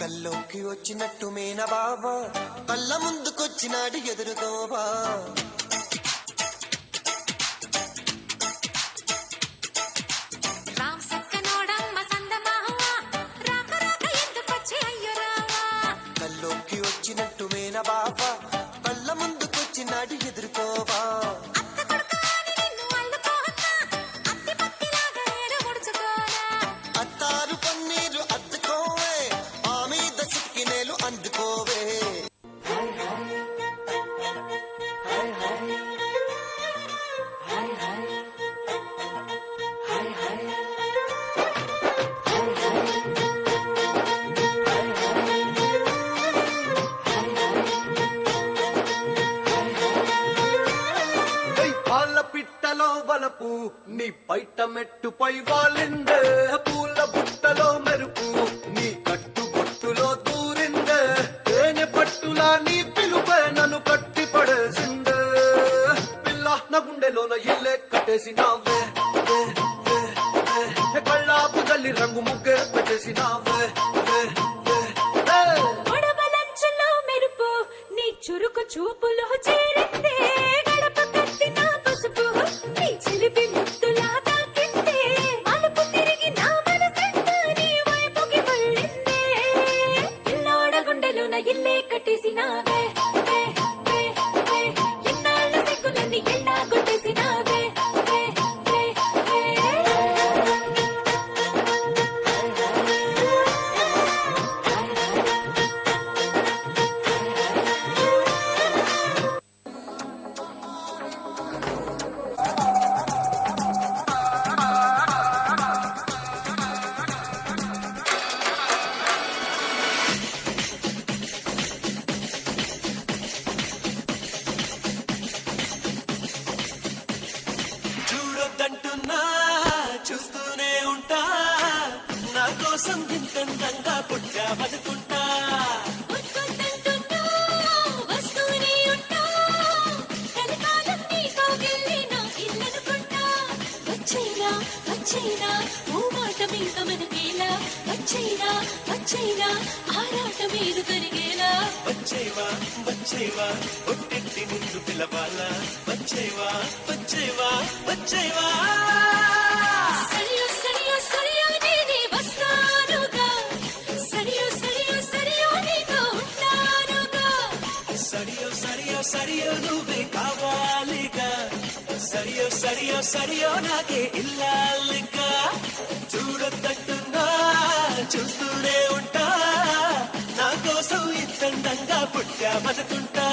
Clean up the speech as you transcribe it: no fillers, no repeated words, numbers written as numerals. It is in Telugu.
కల్లోకి వచ్చినట్టు మేన బావా కళ్ళ ముందుకొచ్చినాడు ఎదురుగోవా కల్లోకి వచ్చినట్టు మేన బావా కళ్ళ ముందుకొచ్చినాడు ఎదురుకోవా అత్తారు పన్నీరు అద్దుకోవే ఆ మీద చిక్కినేలు అందుకోవే పిట్టలో వలపు నీ పైట మెట్టుపై వాలిందే పూల బుట్టలో మెరుపు నీ కట్టు బొట్టులో దూరిందే తేనె పట్టులా నీ పిలుపే నన్ను కట్టి పడేసిందే పిల్ల నా గుండెలోన ఇల్లే కట్టేసినావే కళ్ళాపు జల్లి రంగు ముగ్గే పెట్టేసినావే మెరుపు నీ చురుకు చూపులో చేరిందే ఇల్లే కట్టేసినావే ఎన్నాళ్ళ సిగ్గులన్నీ ఎన్నా కొట్టేసినావే చూడొద్దంటున్నా చూస్తూనే ఉంటా నా కోసం ఇంతంగా పుట్టా బతుకుంటా వచ్చైనా ఓ మాట మీద మనకేలా వచ్చైనా ఆరాట మీరు కరిగేలా వచ్చేవా ఒట్టెట్టి ముందు పిలవాలా వచ్చేవా సరియో నేనే వస్తానుగా సరియో నీతో ఉంటానుగా సరియో నువ్వే కావాలిగా సరియో నాకే ఇల్లాలిగా చూడొద్దంటున్నా చూస్తూనే ఉంటా నా కోసం ఇంతంగా పుట్టా బతుకుంటా